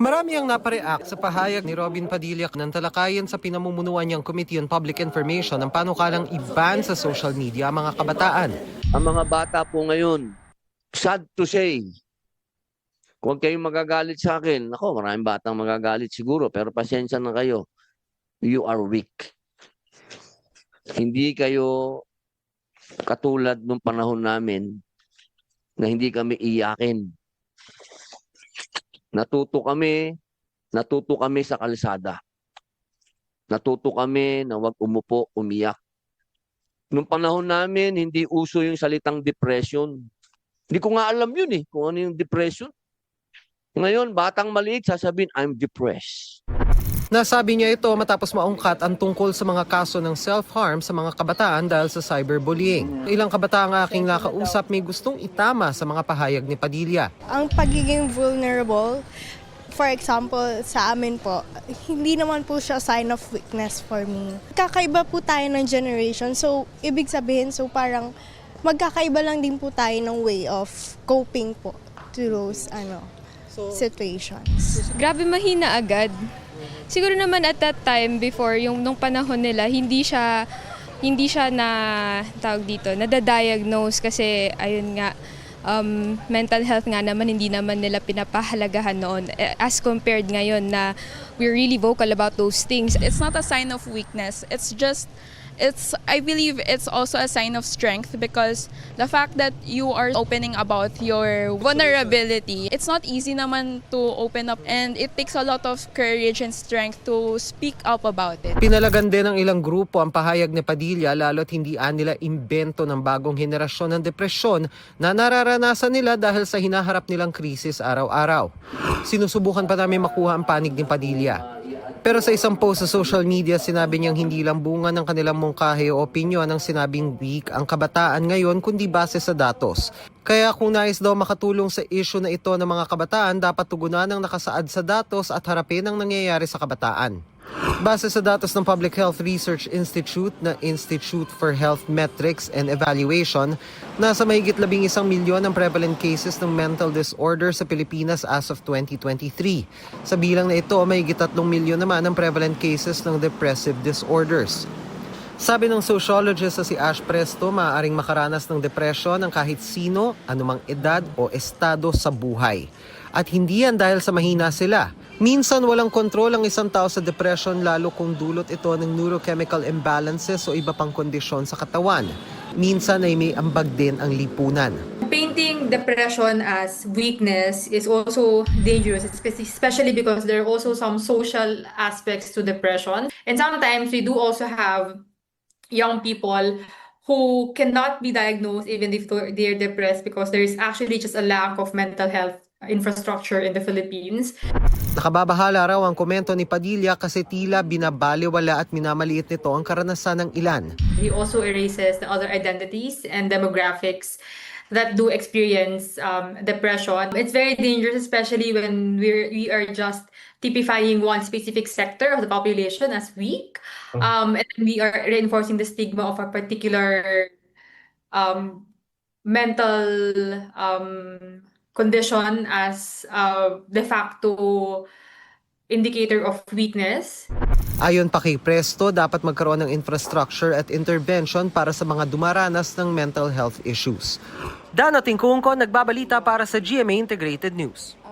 Marami ang napareact sa pahayag ni Robin Padilla ng talakayan sa pinamumunuan niyang Committee on Public Information ng panukalang i-ban sa social media ang mga kabataan. Ang mga bata po ngayon, sad to say, kung kayong magagalit sa akin, ako, maraming batang magagalit siguro, pero pasensya na kayo. You are weak. Hindi kayo katulad nung panahon namin na hindi kami iyakin. Natuto kami sa kalsada. Natuto kami na wag umupo, umiyak. Nung panahon namin, hindi uso yung salitang depression. Hindi ko nga alam yun kung ano yung depression. Ngayon, batang maliit, sasabihin, I'm depressed. Nasabi niya ito matapos maungkat ang tungkol sa mga kaso ng self-harm sa mga kabataan dahil sa cyberbullying. Ilang kabataan aking nakausap may gustong itama sa mga pahayag ni Padilla. Ang pagiging vulnerable, for example, sa amin po, hindi naman po siya sign of weakness for me. Kakaiba po tayo ng generation, so ibig sabihin, so parang magkakaiba lang din po tayo ng way of coping po to those situations. Grabe mahina agad. Siguro naman at that time before nung panahon nila hindi siya na tawag dito nadadiagnose kasi ayun nga mental health nga naman hindi naman nila pinapahalagahan noon as compared ngayon na we're really vocal about those things. It's not a sign of weakness. I believe it's also a sign of strength because the fact that you are opening about your vulnerability, it's not easy naman to open up and it takes a lot of courage and strength to speak up about it. Pinalagan din ng ilang grupo ang pahayag ni Padilla lalo't hindi nila imbento ng bagong henerasyon ng depresyon na nararanasan nila dahil sa hinaharap nilang krisis araw-araw. Sinusubukan pa namin makuha ang panig ni Padilla. Pero sa isang post sa social media, sinabi niyang hindi lang bunga ng kanilang mungkahi o opinyon ang sinabing weak ang kabataan ngayon kundi base sa datos. Kaya kung nais daw makatulong sa issue na ito ng mga kabataan, dapat tugunan ang nakasaad sa datos at harapin ang nangyayari sa kabataan. Base sa datos ng Public Health Research Institute na Institute for Health Metrics and Evaluation, nasa mahigit 11 milyon ang prevalent cases ng mental disorder sa Pilipinas as of 2023. Sa bilang na ito, mahigit 3 milyon naman ang prevalent cases ng depressive disorders. Sabi ng sociologist na si Ash Presto, maaaring makaranas ng depression ng kahit sino, anumang edad o estado sa buhay. At hindi yan dahil sa mahina sila. Minsan walang kontrol ang isang tao sa depression lalo kung dulot ito ng neurochemical imbalances o iba pang kondisyon sa katawan. Minsan ay may ambag din ang lipunan. Painting depression as weakness is also dangerous, especially because there are also some social aspects to depression. And sometimes we do also have young people who cannot be diagnosed even if they're depressed because there is actually just a lack of mental health infrastructure in the Philippines. Nakababahala raw ang komento ni Padilla kasi tila binabaliwala at minamaliit nito ang karanasan ng ilan. He also erases the other identities and demographics that do experience depression. It's very dangerous, especially when we are just typifying one specific sector of the population as weak, and we are reinforcing the stigma of a particular mental condition as de facto indicator of weakness. Ayon pa kay Presto, dapat magkaroon ng infrastructure at intervention para sa mga dumaranas ng mental health issues. Danating Kungko, nagbabalita para sa GMA Integrated News.